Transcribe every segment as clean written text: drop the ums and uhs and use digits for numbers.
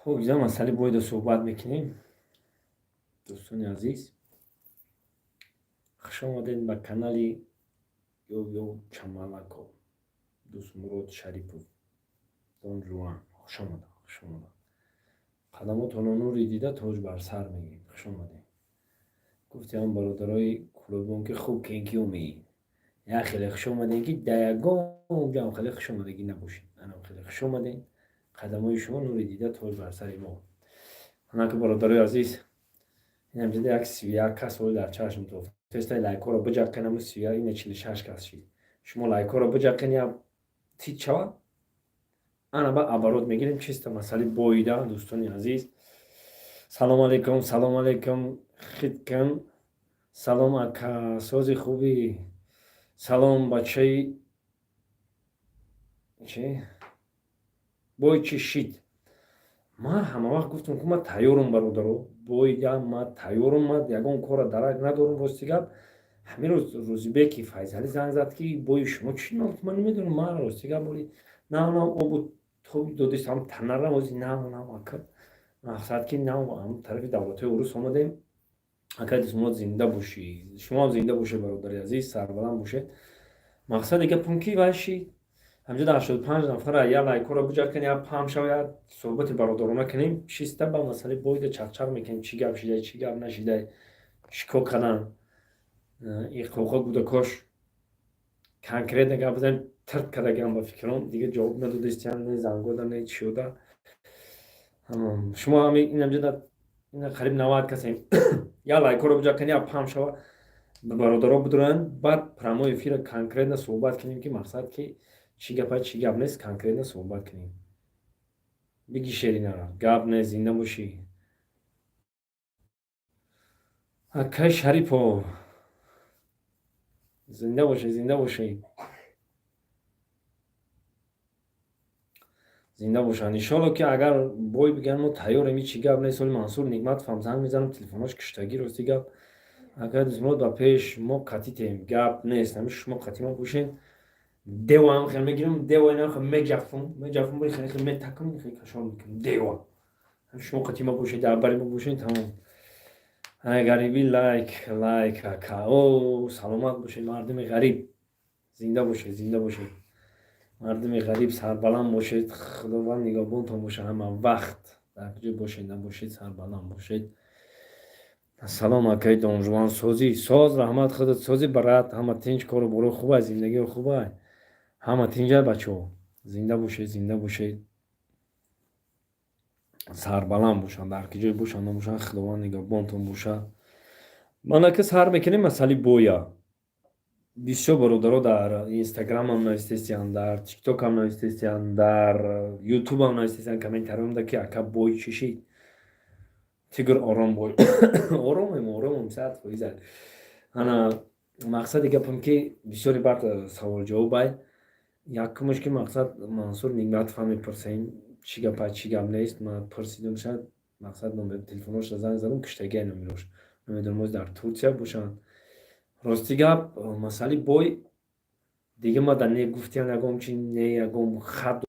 خب اینجا مسئله باید صحبت میکنیم. دوستان عزیز، خوش آمدین به کانالی یو چمالکو. دوست مراد شریپов دون جوان. خوش آمدید. قدماتون رو نوری دیده تاج بر سر میگیم. خوش آمدین. گفتیم برادرای کلوبون که خوب کینکیو می یا خیلی خوش آمدین که دیگون جام خیلی خوش آمدگی نباشید. انا خیلی خوش آمدین. قدمای شما نوری دیده تاج بر سر ما. انا که برادرای عزیز، اینم دیده یک 31 کس بود در چشم تو. تست لایک ها رو بجکنم 31 این 46 کس شید. شما لایک ها رو بجکنید تیت شود. انا با عبارت میگیریم چیست مسئله بویده. دوستان عزیز، سلام علیکم خیتکن. سلام اکا سازی خوبی. سلام بچه چی بوی چی شید. ما همه وقت گفتم که ما تیارم برادرو بویده. ما تیارم. ما یگان کار درک ندارم. راستی گپ همین روزبکی فیضلی زنگ زد که بوی شما چی نبود. من نمیدونم. ما راستی گپ بولی نه او بود تو دودیست هم تنرم وزی نه اکا مقصد که نه هم طرف دولت اوروس آمدیم. اکا شما زنده باشی. شما هم زنده باشه برادر عزیز. سربلند باشه. مقصد دیگه پونکی باشی. همجا در 85 نفر یا لایک رو بجا کنی یا پام شوید صحبت برادرانه کنیم. شیسته با مسئله بوید چرچر میکنیم. چی گپ شده چی گپ نشده شکو کردن این خوخه بوده کاش کنکریت نگاه بزنیم ترک کردگم با فکرم دیگه جواب ندادستیان نه زنگو در نه چی شده. شما هم این همجا در قریب 90 کسیم. یا لایک رو بجا کنی یا پام شوید برادرها بدرن بعد پراموی فیر کنکریت نه صحبت کنیم که مقصد که چی گپ چی گپ نیست. کنکریت نه صحبت کنیم. بگی شیرینه گپ نه زنده باشی. اکای شریفو زنده باشه. زنده باشه انشالله که اگر بای بگن ما تیاریم چی گپ نیست. ولی منصور نعمت فهم زنگ میزنم تلفنش کشتگی راستی گپ اگر دزمرد با پیش ما قطیتیم گپ نیست. همیشه شما قطی ما باشین. دیو هم خیلی میگیرم. دیو اینا خیلی میجفم بایی خیلی میتکم خیلی کشان میکنم. دیو شما قطی ما باشین در بری ما باشین تمام. غریبی لایک اکا او سلامت باشه. مردم غریب زنده باشه. مردم غریب سربلند باشید. خداوند نگهبانتان باشه. همه وقت در کجا باشید نباشید سربلند باشید. سلام اکای دانجوان سازی ساز رحمت خودت سازی برات. همه تینج کارو برو خوبه. زندگی خوبه. همه تینجا بچه‌ها زنده باشید. سربلند باشن در کجای باشن نباشن خداوند نگهبانتان باشه. من که سر میکنیم مسئله بویا. بسیار برادرها در اینستاگرام هم نوشتن در تیک توک هم نوشتن در یوتیوب هم نوشتن کامنتارم ده که اکا بوی چشید تیگر آرام بوی آرام ساعت فویزد. انا مقصد گپم که بسیاری بار سوال جواب بای یکمش که مقصد منصور نعمت فهمی پرسیم چی گپ نیست. من پرسیدم شد مقصد نمبر تلفنش را زنگ زدم کشتگی نمیروش نمیدونم در ترکیه باشن. راستی گپ مسئله بوی دیگه ما در نه گفتیم نگم چی نه یگم خط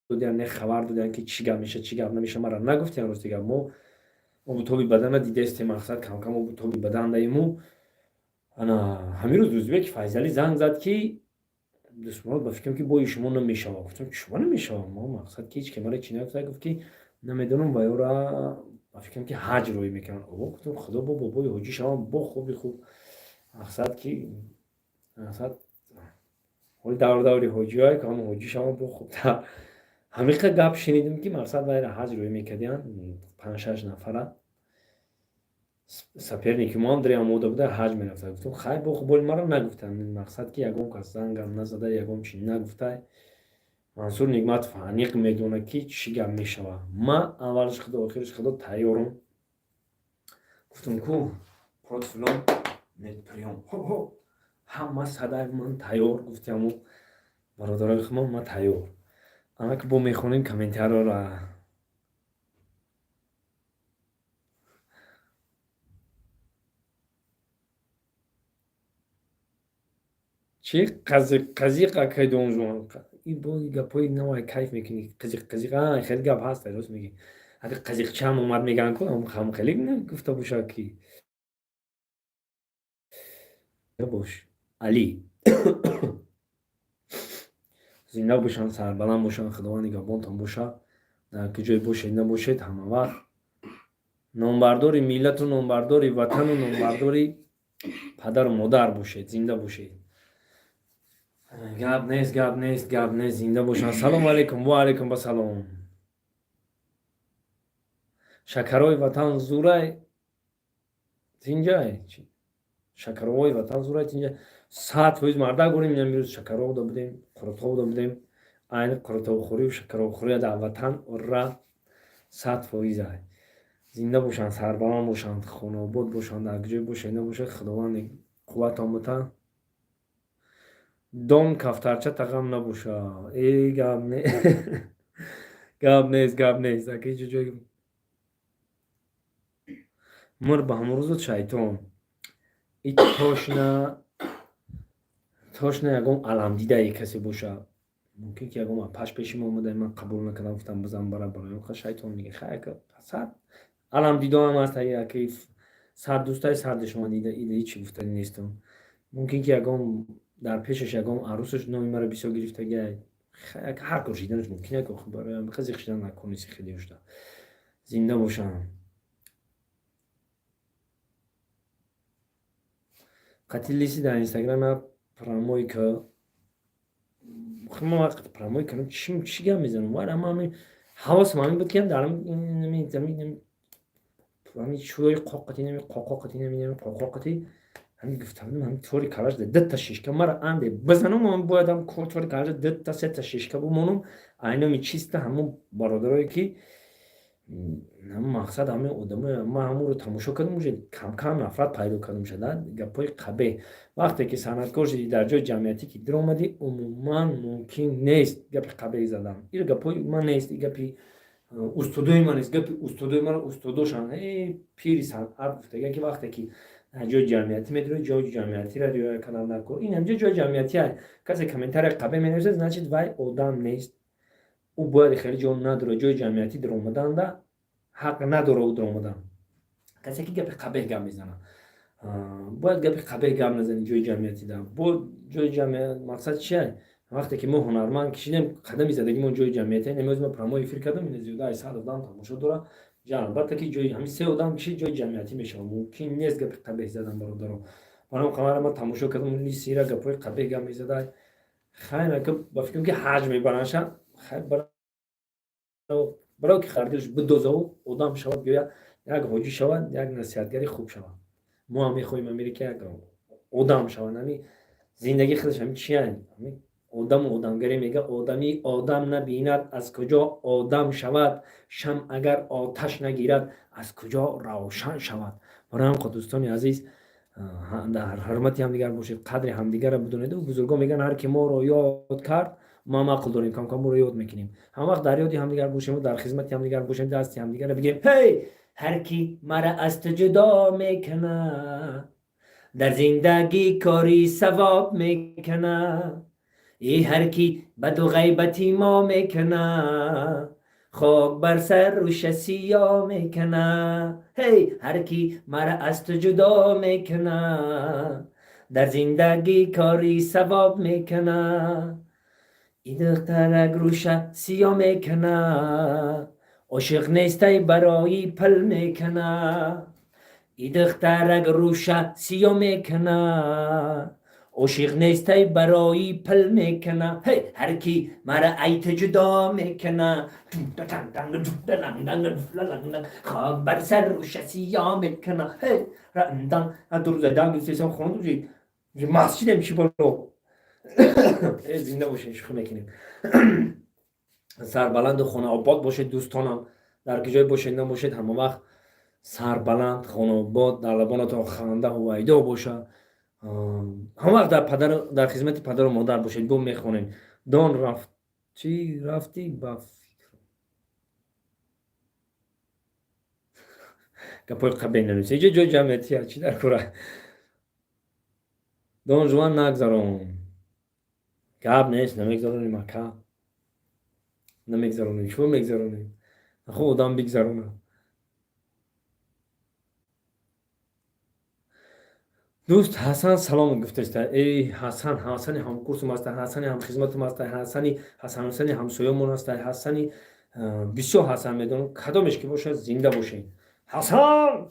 دادن نه خبر دادن که چی گپ میشه چی گپ نمیشه. مرا نگفتیم. راستی گپ ما ابوتوبی بدن دیده است. مقصد کم کم ابوتوبی بدن دایمو. انا همین روز روزبک فیضلی زنگ زد که دشمنات با فکرم که بوی شما نمیشه. گفتم شما نمیشه. ما مقصد که هیچ کمره چی نگفت. گفت که نمیدونم با یورا با فکرم که حج روی میکنن. گفتم خدا بابا بوی حجی شما با خوب مقصد که مقصد ولی دوری حجی های که همون حجی شما با خوب تا همیشه گپ شنیدم که مقصد باید حج روی میکردن 5-6 نفره سپرنی که ما هم دریم آموده بوده حج میرفته. گفتم خیلی با خوب مرا نگفتن. مقصد که یگم کس زنگم نزده یگم چی نگفته. منصور نعمت فانیق میدونه که چی گپ میشوه. ما اولش خدا آخرش خدا تیارم. گفتم کو پروتفلون نت پریوم همه صدای من تیار. گفتم برادرای خودم ما تیار. اما که با میخونیم کامنتار را چی قزیق اکای دونجوان این با گپای نوای کیف میکنی. قزیق خیلی گپ هست. درست میگی. اگه قزیقچه هم اومد میگن کنم هم خیلی نگفته باشه کی باش علی زنده باشن، سربلند باشن، خداوند نگهبانتان باشه. در کجای باشید نباشید همه وقت نامبرداری ملت و نامبرداری وطن و نامبرداری پدر و مادر باشید، زنده باشید. گپ نیست زنده باشن. سلام علیکم. و علیکم السلام. شکرای وطن زورای تینجای شکرای وطن زورای تینجای 100% مردا گوریم میروز شکرا بوده بودیم، قرطا بوده بودیم. عین قرطا خوری و شکرا خوری در وطن را 100% زنده باشن، سربلند باشن، خانه آباد باشن، در کجای باشه نباشه خداوند قوت آموزه. دون کفترچه تغم نباشه. ای گپ نه گپ نیست اگه جای مر به همون روز شیطان ای تاشنه یکم علم دیده ای کسی باشه. ممکن که یکم پش پیشیم آمده من قبول نکردم، گفتم بزن برای شیطان میگه خیلی که صد علم دیده هم هست که صد دوستای صد دشمن دیده هیچی گفتنی نیستم. ممکن که یکم در پیشش یکم عروسش نوی مرا بیسا گرفته گه هر کار شیدنش ممکنه که خب برای خیلی خشتن نکنی خیلی هشته زنده باشم. قتل لیستی در اینستاگرام پراموی که خیلی وقت پراموی کنم چی گم میزنم ولی اما همین حواس همین بود که هم دارم این زمین همین شوی قاقاقتی قاقاقتی همین گفتم همین طوری کارش ده تا شیشکه مرا انده بزنم من بایدم طوری کارش ده تا سه تا شیشکه بمونم اینا می چیسته همون برادرایی که هم مقصد همه آدمه ما همون رو تماشا کردیم موجه کم کم نفرت پیدا کردیم شدن گپای قبه وقتی که صنعتکار شدی در جای جمعیتی که در اومدی عموما ممکن نیست گپ قبه زدن این گپای من نیست این گپی استودوی من نیست گپ استودوی من استودوشان پیری صنعت گفته که وقتی که جای جمعیتی میدونه جای جمعیتی را رعایت کنم نکن این همجا جای جمعیتی هست کسی کامنتر قبه می نویسه значит وای آدم نیست او باید خیلی جا نداره جای جمعیتی در اومدن ده حق نداره او در اومدن کسی که گپ قبه گم میزنه باید گپ قبه گم نزنی جای جمعیتی ده با جای جمعیت مقصد چیه وقتی که ما هنرمند کشیدیم قدم زدگی ما جای جمعیتی نمیز ما پراموی فکر کردم این زیاده 100 آدم تماشا داره جان البته که جای همین 3 آدم کشید جای جمعیتی میشه ممکن نیست گپ قبه زدن برادر برام قمر ما تماشا کردم لیستی را گپای قبه گم میزدن خیلی که با فکر که حجم برانشان خیلی برای که خریدش بدوزه و آدم شود گویا یک حاجی شود یک نصیحتگری خوب شود ما هم میخوایم امریکا یک آدم شود نمی زندگی خودش همین چی هست آدم و آدمگری میگه آدمی آدم نبیند از کجا آدم شود شم اگر آتش نگیرد از کجا روشن شود. برای هم دوستان عزیز در حرمتی همدیگر باشید قدر همدیگر را بدونید و بزرگان میگن هر کی ما رو یاد کرد ما هم عقل داریم کم کم رو یاد میکنیم هم وقت در یادی همدیگر باشیم و در خدمت همدیگر باشیم دستی همدیگر بگیم هی هر کی مرا از تو جدا میکنه در زندگی کاری ثواب میکنه ای هر کی بد و غیبتی ما میکنه خاک بر سر روش سیاه میکنه هی هر کی مرا از تو جدا میکنه در زندگی کاری ثواب میکنه ای دخترک روش سیاه میکنه عاشق نیستی برای پل میکنه ای دخترک روش سیاه میکنه عاشق نیستی برای پل میکنه هی هر کی مرا ایت جدا میکنه خاک بر سر روش سیاه میکنه هی رندان دور زدن دوستیسم خوند روی مسجد میشی برو زنده باشین شوخی میکنیم سربلند خانه آباد باشید دوستانم در کجای باشید نباشید همه وقت سربلند خانه آباد در لبانتان خنده و ویدا باشه همه وقت در خدمت پدر و مادر باشید بوم میخونیم دان رفت چی رفتی با گپای قبه ننویسه اینجا جای جمعیتی هست چی در کوره دان جوان نگذارم گب نیست نمیگذارونیم اکا نمیگذارونیم شو میگذارونیم خودم بگذرونه. دوست حسن سلام گفتش. ای حسن، حسنی هم کورسم است، حسنی هم خدمتم است، حسنی حسن حسینی همسایه‌مون است، حسنی بسیار حسن میدونم کدامش که باشه زنده باشه. حسن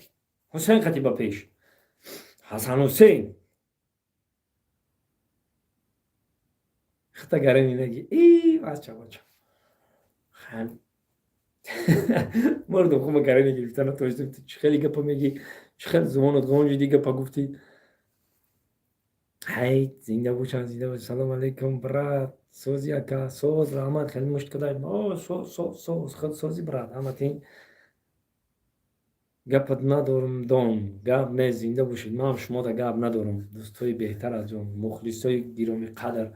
حسین خطیب پیش، حسن حسین خطا گرمی نگی ای بچه خان مردم خوب گرمی گرفتن تو چه خیلی گپا میگی، چه خیلی زمانت گونج دیگه پا گفتی. هی زنده باشن، زنده باشن. سلام علیکم برات سوزی اکا، سوز رحمت خیلی مشت کدای ما سوز خود سوزی برات همتین گپت ندارم دام گپ نه، زنده باشید. من هم شما دا گپ ندارم. دوستای بهتر از جان، مخلصای گرامی قدر،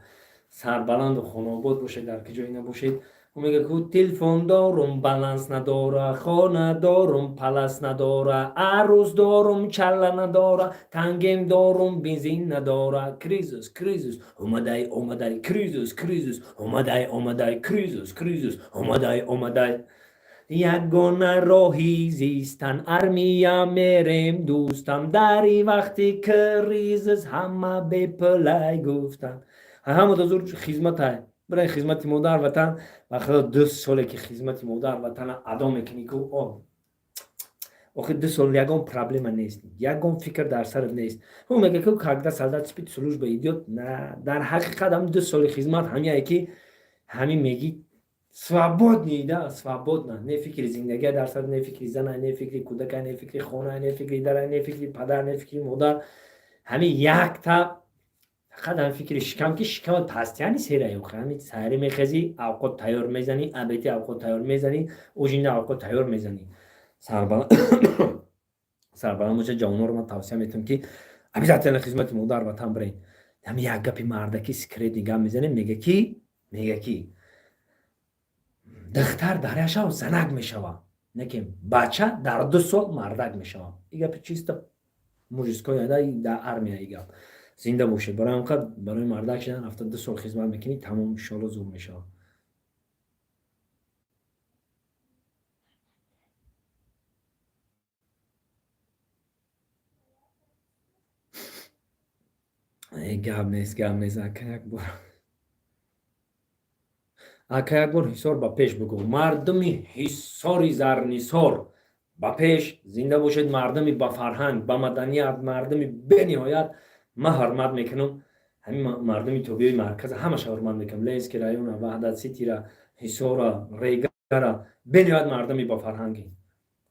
سربلند و خانواد باشید در که جایی نباشید. او میگه که تلفن دارم بالانس نداره، خانه دارم پلس نداره، عروس دارم چله نداره، تنگیم دارم بنزین نداره. کریزوس کریزوس اومدای اومدای، کریزوس کریزوس اومدای اومدای، کریزوس کریزوس اومدای اومدای. یگانه راهی زیستن ارمیا میریم دوستم، داری وقتی کریزس همه به پلای گفتن. همه دازور خدمت های برای خدمت مادر وطن. بخدا 2 ساله که خدمت مادر وطن ادا میکنی که آخه 2 سال یگان پرابلم نیست، یگان فکر در سرت نیست. اون میگه که کاغدا солдат спит служба به ایدیوت. نه، در حقیقت هم 2 سال خدمت همین که همین میگی свободней, да, свободно. Не фикри зиндагӣ дар сар, не фикри зана, не фикри кӯдака, не фикри хона, не фикри дара, не фикри падар, не фикри модар. ҳамин якта фақат ҳам фикри шикам, ки шикамат пастяни сераи охир. ҳамин сайри мехезӣ, авқот тайёр мезанӣ, абети авқот тайёр мезанӣ, ӯжина авқот тайёр мезанӣ. сарбаланд боша ҷавонҳоро ман тавсия метавонам, ки обязательно хизмати модар ватан баред. ҳамин як гапи мардаки секрет гап мезанем. мега ки духтар дар 8 сал занак мешавад, не ки бача дар 2 сол мардак мешавад. ин гапи чисто мужское, да, дар армия ин гап. зинда бошед. барои он қад барои мардак шудан 72 сол хизмат мекунӣ, тамом иншоалло зуд мешавад. гап нест ака як бор ҳисор ба пеш бигӯ. мардуми ҳисори зарнисор ба пеш. зинда бошед мардуми ба фарҳанг, ба маданият, мардуми бениҳоят. ман ҳурмат мекунам ҳамин мардуми тобиёи марказа, ҳамаша ҳурмат мекунам. ленский района, ваҳдат ситира, ҳисора, регара, бениҳоят мардуми ба фарҳанги.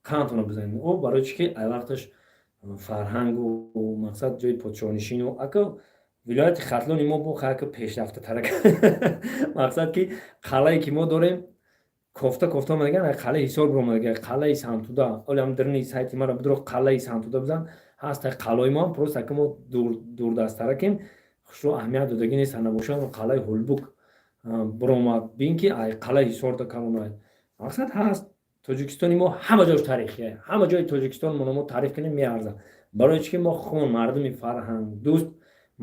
қантона бизанем. о барои чӣ ки ай вақташ фарҳангу мақсад ҷои подшоҳнишину ака вилояти хатлони мо бо хака пешрафтатарак. мақсад ки қалае ки мо дорем кофта меган, қалаи ҳисор бромадаги, қалаи сантуда. олам дирни сайти мара бидро қалаи сантуда бизан. ҳаст қалаи мо ҳам просто ки мо дурдастаракем, хушро аҳамият додагӣ нест. набошад қалаи ҳулбук бромад бин ки ай қалаи ҳисорда камонад. мақсад ҳаст тоҷикистони мо ҳама ҷош таърихие, ҳама ҷои тоҷикистон мо таъриф кунем меарзад. барои чӣ ки мо хун мардуми фарҳанг дӯст,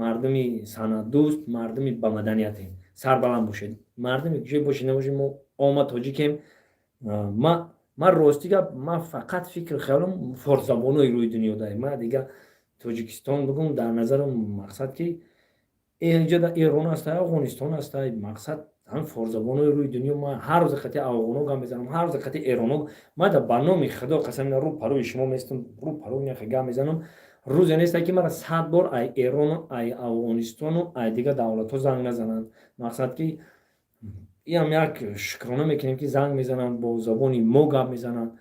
мардуми санъат дӯст, мардуми ба маданиятем. сарбаланд бошед. мардуми ҷой бошед набошед, мо омад тоҷикем. ман рости гап, ман фақат фикр хаёлам форзабонои рӯи дунё дорем. ман дига тоҷикистон бигум дар назарам мақсад ки инҷода эрон аст, афғонистон аст, мақсад ҳам форзабонои рӯи дунё. ман ҳар рӯзе хати афғоно гап мезанам, ҳар рӯзе хати эроно. ман да ба номи худо қасам рӯ парои шумо меистам, рӯ парои яхе гап мезанам. рӯзе несте ки мара 100 бор ай эрону, ай афғонистону, ай дига давлатҳо занг назананд. мақсад ки ям як шукрона мекунем ки занг мезананд, бо забони мо гап мезананд.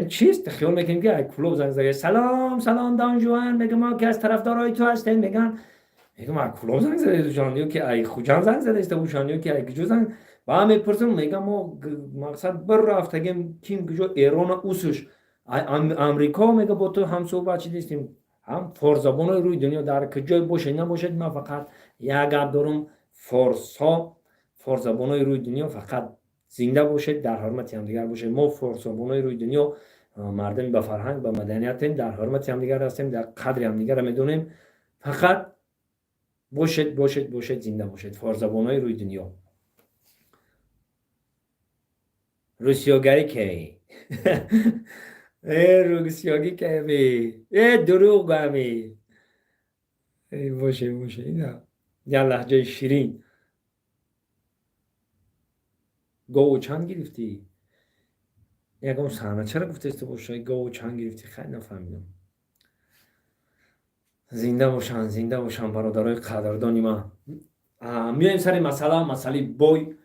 чист хиёл мекунем ки ай кулоб занг зада, салом салом дон жуан, мегам мо ки аз тарафдорои ту ҳастем. меган мегам ай кулоб занг задаи душан, ё ки ай хуҷанд занг задаиста душан, ё ки ай гиҷо занг. ба ҳам мепурсам, мегам мо мақсад бирафтагем ким гиҷо эрона усуш, ай амрико мега бо ту ҳамсӯҳбат шидистем. ҳам форзабонои рӯи дунё дар куҷое бошед набошед. ман фақат як гап дорам, форсҳо, форзабонои рӯи дунё фақат зинда бошед, дар ҳурмати ҳамдигар бошед. мо форзабонои рӯи дунё мардуми ба фарҳанг, ба маданиятем, дар ҳурмати ҳамдигар ҳастем, дар қадри ҳамдигара медонем. фақат бошед зинда бошед, форзабонои рӯи дунё. روسیاگری کی روسیاگی که می دروغ می باشه اینا یا لحجه شیرین گو چند گرفتی یکم سحنه چرا گفته است باشه گو چند گرفتی خیلی نفهمیدم زنده باشن برادرای قدردانی ما میایم سر مسئله بوی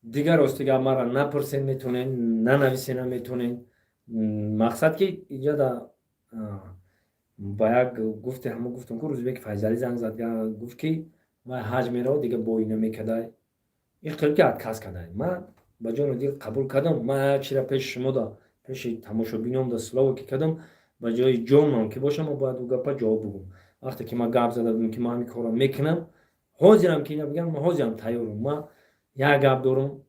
دیگر راستیگه مرا نپرسین میتونین ننویسین هم میتونین مقصد که اینجا دا با یک گفته همه گفتم که روزی که فیضلی زنگ زد گفت که ما حج میره دیگه بوی نمیکده این خیلی که کس کده من با جان دیگه قبول کردم من چی را پیش شما دا پیش تماشابینم دا سلاو که کردم با جای جانم که باشم و باید او گپا جواب بگم وقتی که من گپ زده بودم که من همین کارا میکنم حاضرم که اینا بگم من حاضرم تیارم من یک گپ دارم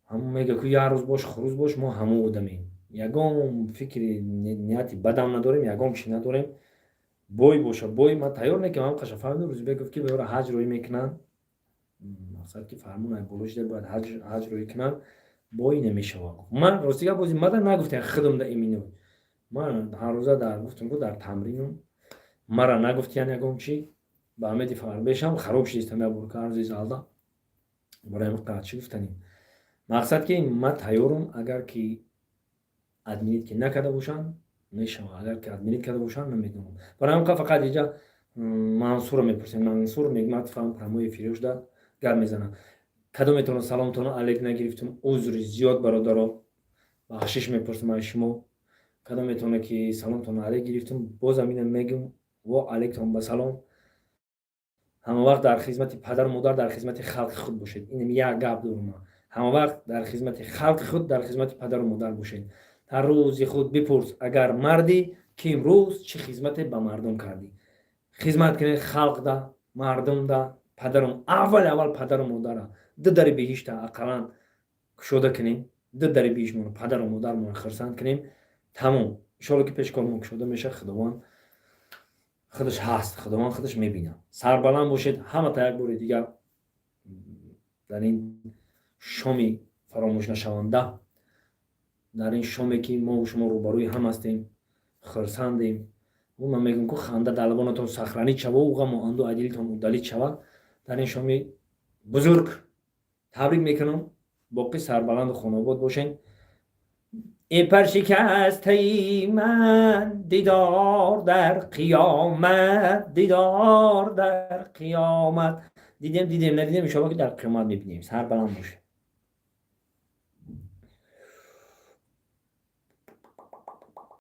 همون میگه که یه روز باش خروز باش ما همون آدمیم یگام فکری نیتی بدم نداریم یگام چی نداریم بوی باشه بوی من تیار نکم هم قشنگ فهمیدم روز بگفت که به حج روی میکنن مقصد که فرمون بولوش در باید حج روی کنن بوی نمیشه من راستی بازی مدن نگفتم خودم در ایمینه من هر روزه در گفتم که در تمرینم مرا نگفتین یگام چی با همه دیفار بشم خراب شدیستم یا برو کار زیز آلده برای مقطع چی گفتنیم مقصد که من تیارم اگر که ادمینیت که نکرده باشن میشم اگر که ادمینیت کرده باشن نمیدونم برای همون فقط اینجا منصور میپرسیم منصور میگم فهم پرموی فیروش دا گر میزنم کدومتون سلامتون علیک نگرفتم عذر زیاد برادرها بخشش میپرسم از شما کدومتون که سلامتون علیک گرفتم باز همین میگم و علیکم به سلام همه وقت در خدمت پدر و مادر در خدمت خلق خود باشید این یک گپ دارم همه وقت در خدمت خلق خود در خدمت پدر و مادر باشید هر روز خود بپرس اگر مردی که امروز چه خدمت به مردم کردی خدمت کنید خلق ده مردم ده پدرم اول پدر و مادر ده در بهشت اقلا کشوده کنیم ده در بهشت پدر و مادر ما خرسند کنیم تمام ان شاء الله که پیش کارمون کشوده میشه خداوند خودش هست خداوند خودش میبینه سربلند باشید همه تا یک بار دیگر در این شامی فراموش نشونده در این شامی که ما و شما روبروی هم هستیم خرسندیم و من میگم که خنده در لبانتون سخرانی شوه و غم و اندو عدیلتون مدلی شوه در این شامی بزرگ تبریک میکنم باقی سربلند و خانواد باشین این پر شکسته من دیدار در قیامت دیدار در قیامت دیدیم ندیدیم ان شاء الله که در قیامت میبینیم سربلند باشه